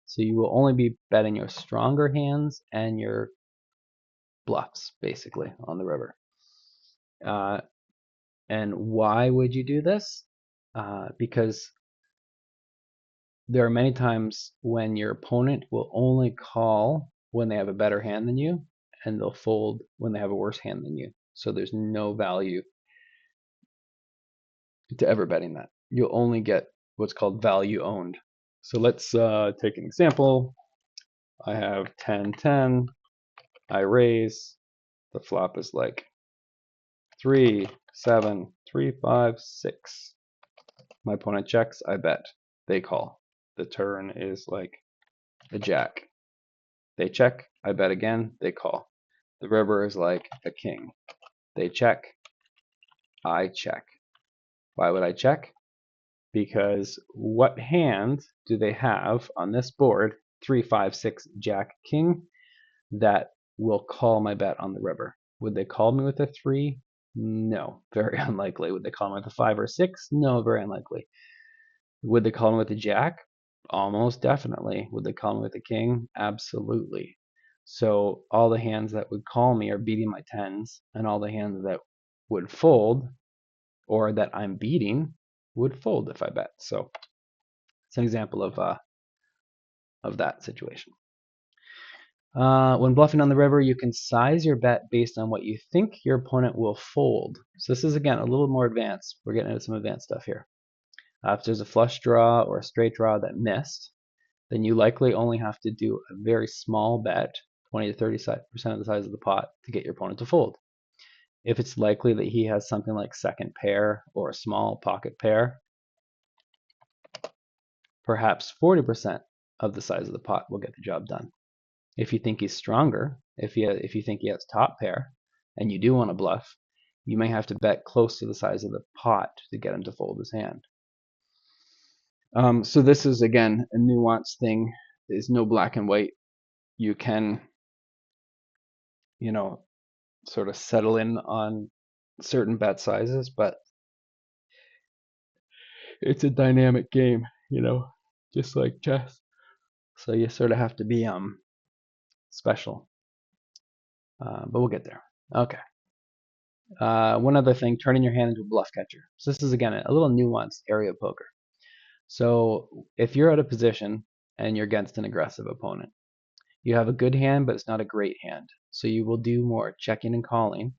So you will only be betting your stronger hands and your bluffs, basically, on the river. And why would you do this? Because there are many times when your opponent will only call when they have a better hand than you, and they'll fold when they have a worse hand than you. So there's no value to ever betting that. You'll only get what's called value owned. So let's take an example. I have 10-10. I raise. The flop is like 3, 7, 3, 5, 6. My opponent checks. I bet. They call. The turn is like a jack. They check. I bet again. They call. The river is like a king. They check. I check. Why would I check? Because what hand do they have on this board, 3, 5, 6, jack, king, that will call my bet on the river? Would they call me with a 3? No, very unlikely. Would they call me with a 5 or 6? No, very unlikely. Would they call me with a jack? Almost definitely. Would they call me with a king? Absolutely. So all the hands that would call me are beating my tens, and all the hands that would fold or that I'm beating would fold if I bet. So it's an example of that situation. When bluffing on the river, you can size your bet based on what you think your opponent will fold. So this is, again, a little more advanced. We're getting into some advanced stuff here. If there's a flush draw or a straight draw that missed, then you likely only have to do a very small bet, 20 to 30% of the size of the pot, to get your opponent to fold. If it's likely that he has something like second pair or a small pocket pair, perhaps 40% of the size of the pot will get the job done. If you think he's stronger, if you think he has top pair, and you do want to bluff, you may have to bet close to the size of the pot to get him to fold his hand. So this is, again, a nuanced thing. There's no black and white. You can, sort of settle in on certain bet sizes, but it's a dynamic game, just like chess. So you sort of have to be special. But we'll get there. Okay. One other thing, turning your hand into a bluff catcher. So this is, again, a little nuanced area of poker. So if you're at a position and you're against an aggressive opponent, you have a good hand, but it's not a great hand. So you will do more checking and calling,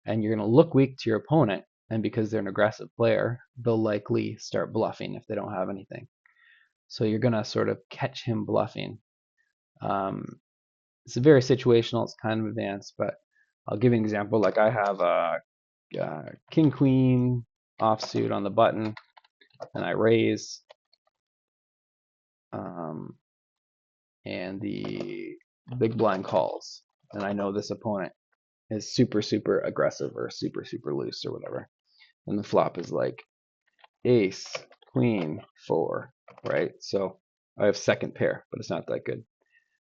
and you're going to look weak to your opponent. And because they're an aggressive player, they'll likely start bluffing if they don't have anything. So you're going to sort of catch him bluffing. It's very situational. It's kind of advanced, but I'll give you an example. Like I have a king queen offsuit on the button, and I raise, and the big blind calls, and I know this opponent is super, super aggressive or super, super loose or whatever, and the flop is like ace, queen, 4, right? So I have second pair, but it's not that good.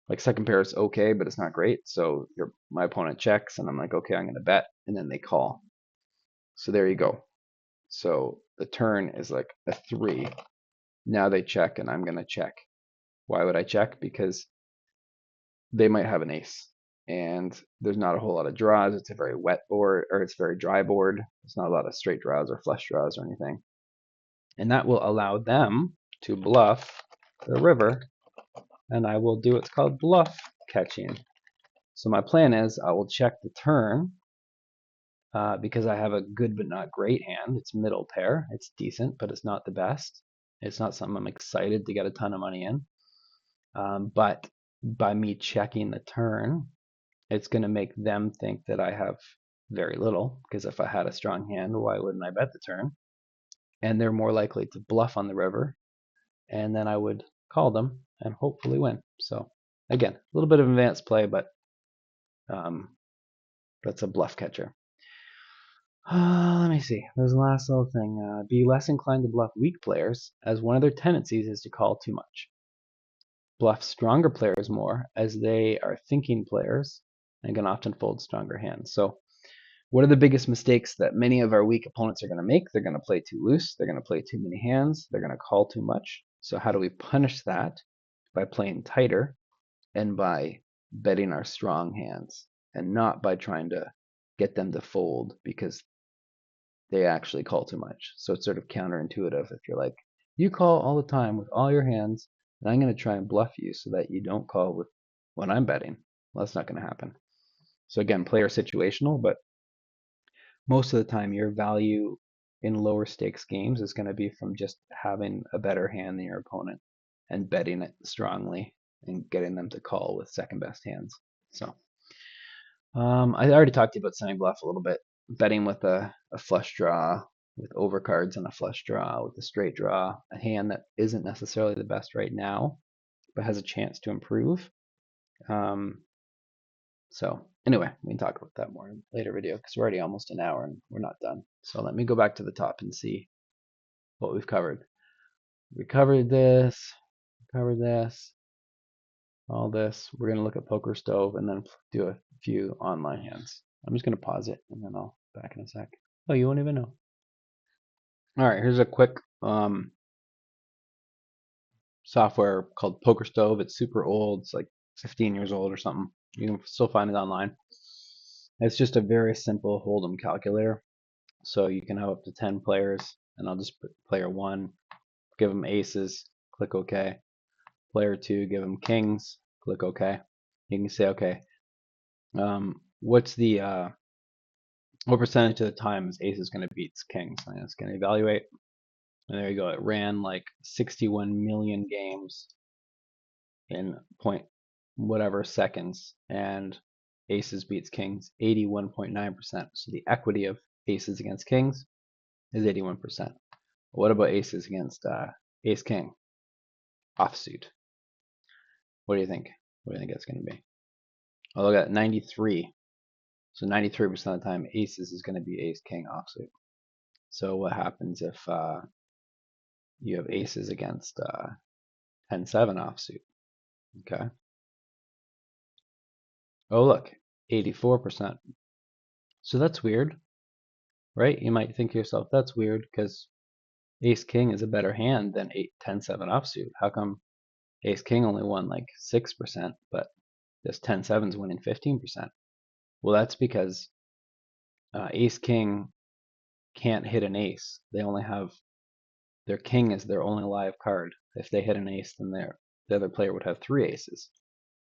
Like second pair is okay, but it's not great. So my opponent checks, and I'm like, okay, I'm going to bet, and then they call. So there you go. So the turn is like a 3. Now they check, and I'm going to check. Why would I check? Because they might have an ace, and there's not a whole lot of draws. It's a very wet board, or it's a very dry board. There's not a lot of straight draws or flush draws or anything. And that will allow them to bluff the river, and I will do what's called bluff catching. So my plan is I will check the turn because I have a good but not great hand. It's middle pair. It's decent, but it's not the best. It's not something I'm excited to get a ton of money in. But by me checking the turn, it's going to make them think that I have very little, because if I had a strong hand, why wouldn't I bet the turn? And they're more likely to bluff on the river, and then I would call them and hopefully win. So again, a little bit of advanced play, but that's a bluff catcher. Let me see. There's the last little thing. Be less inclined to bluff weak players, as one of their tendencies is to call too much. Bluff stronger players more, as they are thinking players and can often fold stronger hands. So what are the biggest mistakes that many of our weak opponents are going to make? They're going to play too loose. They're going to play too many hands. They're going to call too much. So how do we punish that? By playing tighter and by betting our strong hands, and not by trying to get them to fold because they actually call too much. So it's sort of counterintuitive if you're like, you call all the time with all your hands, and I'm going to try and bluff you so that you don't call with when I'm betting. Well, that's not going to happen. So again, player situational, but most of the time your value in lower stakes games is going to be from just having a better hand than your opponent and betting it strongly and getting them to call with second best hands. So I already talked to you about semi bluff a little bit. Betting with a flush draw, with overcards and a flush draw, with a straight draw, a hand that isn't necessarily the best right now, but has a chance to improve. Um, so anyway, we can talk about that more in a later video because we're already almost an hour and we're not done. So let me go back to the top and see what we've covered. We covered this, all this. We're going to look at Poker Stove and then do a few online hands. I'm just going to pause it and then I'll back in a sec. Oh, you won't even know. All right, here's a quick software called Poker Stove. It's super old. It's like 15 years old or something. You can still find it online. It's just a very simple hold'em calculator. So you can have up to 10 players, and I'll just put player 1, give them aces, click OK. Player 2, give them kings, click OK. You can say, okay, what's the what percentage of the time is aces going to beat kings? And it's going to evaluate. And there you go. It ran like 61 million games in point whatever seconds, and aces beats kings 81.9%. So the equity of aces against kings is 81%. What about aces against ace king offsuit? What do you think? What do you think that's going to be? Oh, look at 93. So 93% of the time, aces is going to be ace king offsuit. So what happens if you have aces against 10-7 offsuit? Okay. Oh, look, 84%. So that's weird, right? You might think to yourself, that's weird because ace king is a better hand than 10-7 offsuit. How come ace king only won like 6%, but this 10-7 is winning 15%? Well, that's because ace king can't hit an ace. They only have their king is their only live card. If they hit an ace, then the other player would have 3 aces.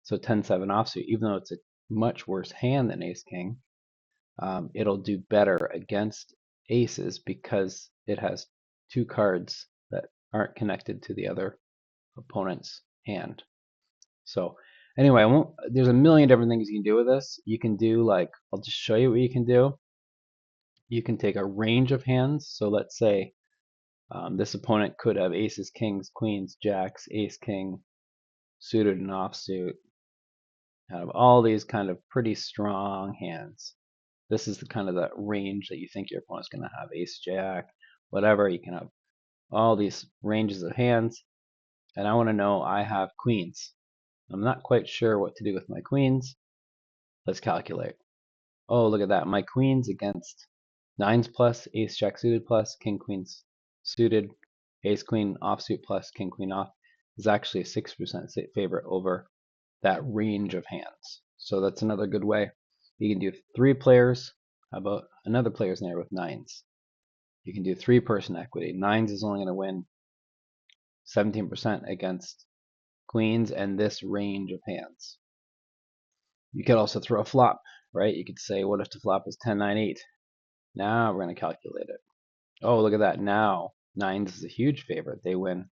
So 10-7 offsuit, even though it's a much worse hand than ace king, it'll do better against aces because it has 2 cards that aren't connected to the other opponent's hand. So anyway, there's a million different things you can do with this. You can do like, I'll just show you what you can do. You can take a range of hands. So let's say this opponent could have aces, kings, queens, jacks, ace, king, suited and offsuit. Have all these kind of pretty strong hands. This is the kind of the range that you think your opponent's going to have. Ace, jack, whatever. You can have all these ranges of hands. And I want to know I have queens. I'm not quite sure what to do with my queens. Let's calculate. Oh, look at that. My queens against nines plus, ace jack suited plus, king queens suited, ace queen offsuit plus, king queen off is actually a 6% favorite over that range of hands. So that's another good way. You can do 3 players. How about another player's in there with nines? You can do 3-person equity. Nines is only going to win 17% against queens and this range of hands. You could also throw a flop, right? You could say, what if the flop is 10-9-8? Now we're going to calculate it. Oh, look at that. Now, nines is a huge favorite. They win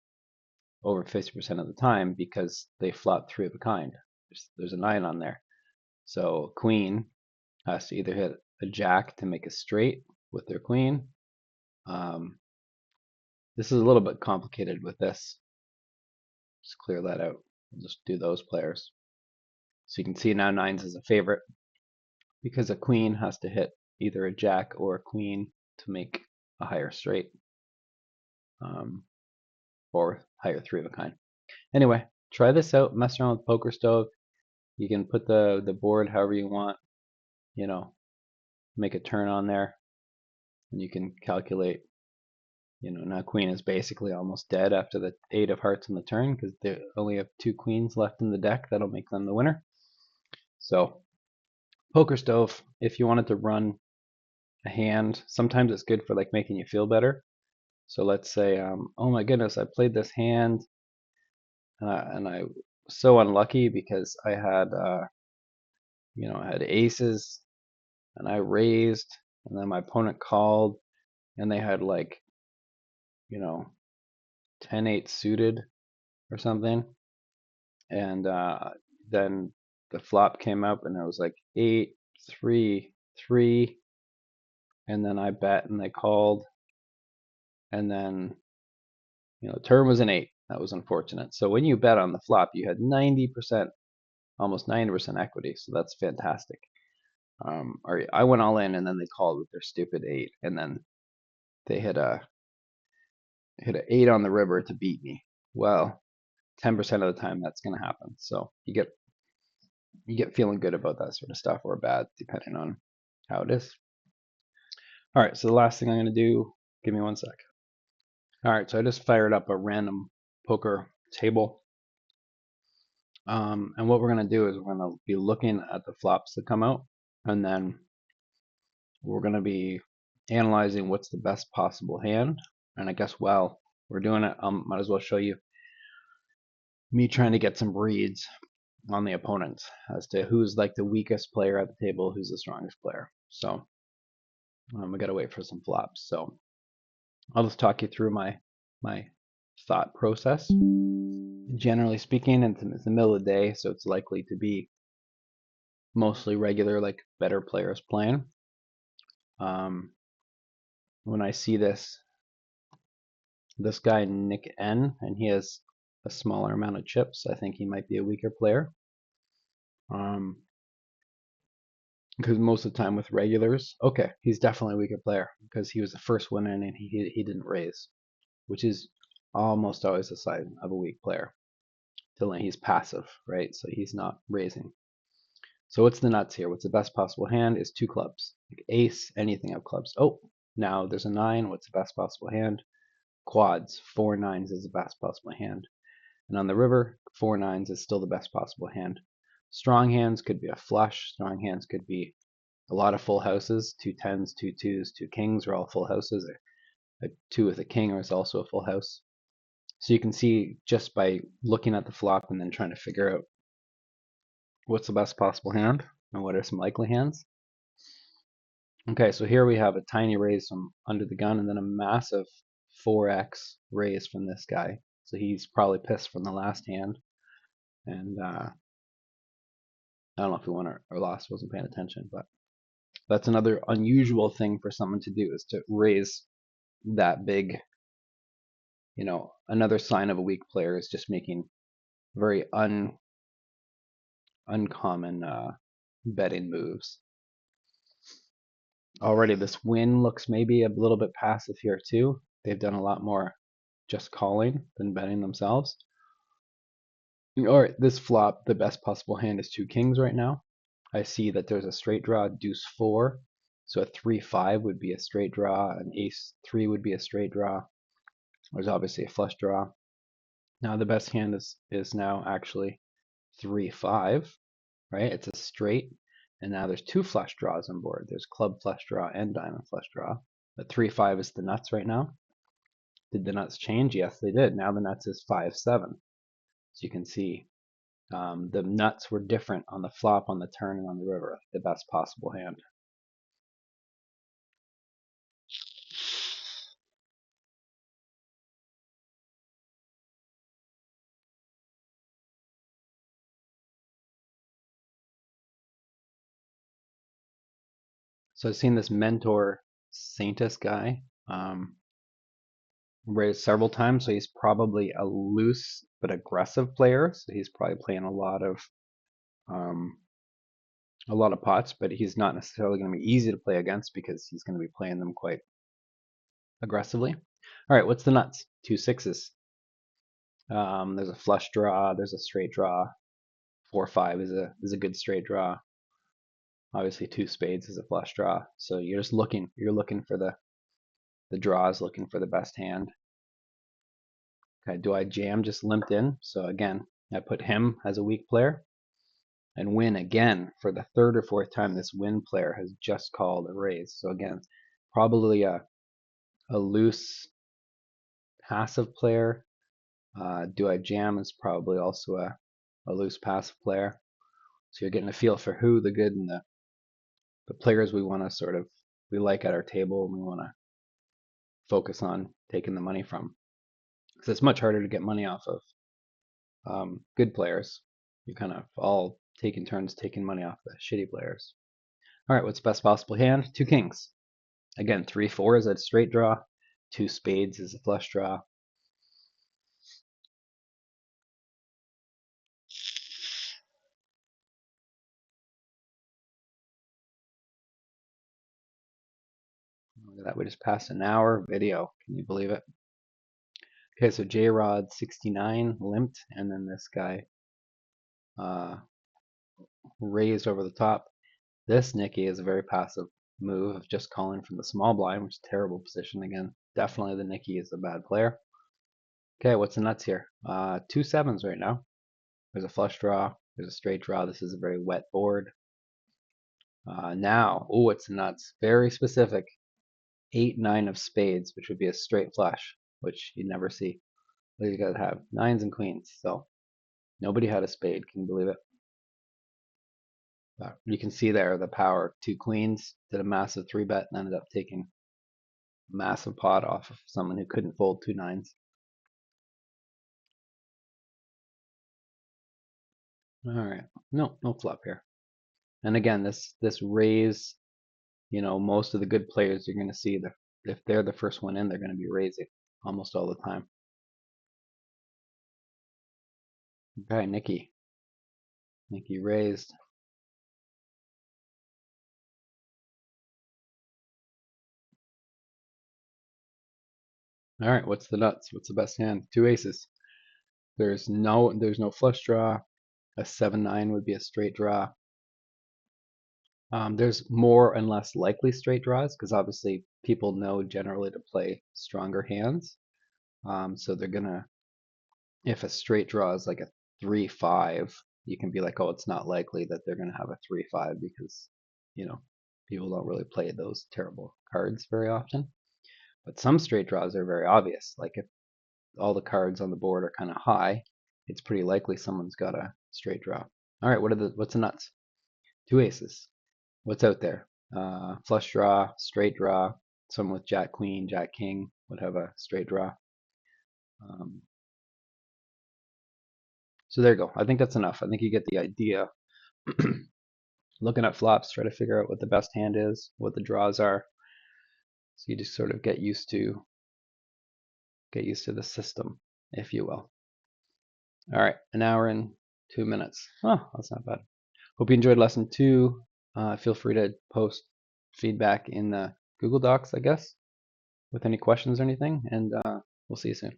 over 50% of the time because they flop 3 of a kind. There's a 9 on there. So queen has to either hit a jack to make a straight with their queen. This is a little bit complicated with this. Just clear that out. We'll just do those players. So you can see now nines is a favorite because a queen has to hit either a jack or a queen to make a higher straight, or higher 3 of a kind. Anyway, try this out. Mess around with Poker Stove. You can put the board however you want. You know, make a turn on there, and you can calculate. You know, now queen is basically almost dead after the 8 of hearts on the turn because they only have 2 queens left in the deck. That'll make them the winner. So, Poker Stove, if you wanted to run a hand, sometimes it's good for like making you feel better. So let's say, oh my goodness, I played this hand and I was so unlucky because I had I had aces and I raised, and then my opponent called, and they had like, you know, 10-8 suited or something, and then the flop came up, and it was like 8-3-3, and then I bet, and they called, and then turn was an 8. That was unfortunate. So when you bet on the flop, you had 90%, almost 90% equity. So that's fantastic. Or I went all in, and then they called with their stupid 8, and then they hit an 8 on the river to beat me. Well, 10% of the time that's going to happen. So you get feeling good about that sort of stuff, or bad, depending on how it is. All right, so the last thing I'm going to do, give me one sec. All right, so I just fired up a random poker table. And what we're going to do is we're going to be looking at the flops that come out, and then we're going to be analyzing what's the best possible hand. And I guess while we're doing it, might as well show you me trying to get some reads on the opponents as to who's like the weakest player at the table, who's the strongest player. So we got to wait for some flops. So I'll just talk you through my thought process. Generally speaking, it's the middle of the day, so it's likely to be mostly regular, like better players playing. When I see this guy Nick N, and he has a smaller amount of chips, I think he might be a weaker player. Because most of the time with regulars, okay, he's definitely a weaker player because he was the first one in and he didn't raise, which is almost always a sign of a weak player. Till then he's passive, right? So he's not raising. So what's the nuts here? What's the best possible hand is 2 clubs, like ace, anything of clubs. Oh, now there's a 9. What's the best possible hand? Quads, 4 9s is the best possible hand. And on the river, 4 9s is still the best possible hand. Strong hands could be a flush. Strong hands could be a lot of full houses. 2 10s, 2 2s, 2 kings are all full houses. A 2 with a king is also a full house. So you can see just by looking at the flop and then trying to figure out what's the best possible hand and what are some likely hands. Okay, so here we have a tiny raise from under the gun and then a massive 4x raise from this guy. So he's probably pissed from the last hand. And I don't know if he won or lost, wasn't paying attention, but that's another unusual thing for someone to do, is to raise that big. Another sign of a weak player is just making very uncommon betting moves. Already this win looks maybe a little bit passive here too. They've done a lot more just calling than betting themselves. All right, this flop, the best possible hand is 2 kings right now. I see that there's a straight draw, deuce 4. So a 3-5 would be a straight draw. An ace 3 would be a straight draw. There's obviously a flush draw. Now the best hand is now actually 3-5, right? It's a straight. And now there's 2 flush draws on board. There's club flush draw and diamond flush draw. But 3-5 is the nuts right now. Did the nuts change? Yes, they did. Now the nuts is 5-7. So you can see the nuts were different on the flop, on the turn, and on the river. The best possible hand. So I've seen this mentor Saintus guy raise several times. So he's probably a loose but aggressive player. So he's probably playing a lot of pots, but he's not necessarily going to be easy to play against because he's going to be playing them quite aggressively. All right, what's the nuts? 2 6s. There's a flush draw. There's a straight draw. 4-5 is a good straight draw. Obviously, 2 spades is a flush draw. So you're just looking. You're looking for the draws, looking for the best hand. Okay, do I jam just limped in? So again, I put him as a weak player. And win again for the 3rd or 4th time. This win player has just called a raise. So again, probably a loose passive player. Do I jam is probably also a loose passive player. So you're getting a feel for who the good and the players we want to we like at our table and we want to focus on taking the money from. Because it's much harder to get money off of good players. You're kind of all taking turns taking money off the shitty players. All right, what's best possible hand? Two kings. Again, 3-4 is a straight draw. Two spades is a flush draw. Look at that, we just passed an hour video. Can you believe it? Okay, so J-Rod 69 limped, and then this guy uh, raised over the top. This Nicky is a very passive move of just calling from the small blind, which is a terrible position again. Definitely the Nicky is a bad player. Okay, what's the nuts here? 2 7s right now. There's a flush draw. There's a straight draw. This is a very wet board. Now, oh, it's nuts. Very specific. 8-9 of spades, which would be a straight flush, which you never see. But you gotta have 9s and queens. So nobody had a spade. Can you believe it? You can see there the power. 2 queens, did a massive 3-bet, and ended up taking a massive pot off of someone who couldn't fold 2 9s. All right, no flop here. And again, this raise, most of the good players you're going to see, if they're the first one in, they're going to be raising almost all the time. Okay, Nicky raised. All right, what's the nuts? What's the best hand? 2 aces. There's no flush draw. A 7-9 would be a straight draw. There's more and less likely straight draws because obviously people know generally to play stronger hands. So they're gonna, if a straight draw is like a 3-5, you can be like, oh, it's not likely that they're gonna have a 3-5 because, you know, people don't really play those terrible cards very often. But some straight draws are very obvious. Like if all the cards on the board are kind of high, it's pretty likely someone's got a straight draw. All right, what's the nuts? 2 aces. What's out there? Flush draw, straight draw. Someone with Jack Queen, Jack King would have a straight draw. Um, so there you go. I think that's enough. I think you get the idea. Looking at flops, try to figure out what the best hand is, what the draws are. So you just sort of get used to the system, if you will. All right, an hour and 2 minutes. Oh, that's not bad. Hope you enjoyed lesson 2. Feel free to post feedback in the Google Docs, I guess, with any questions or anything, and we'll see you soon.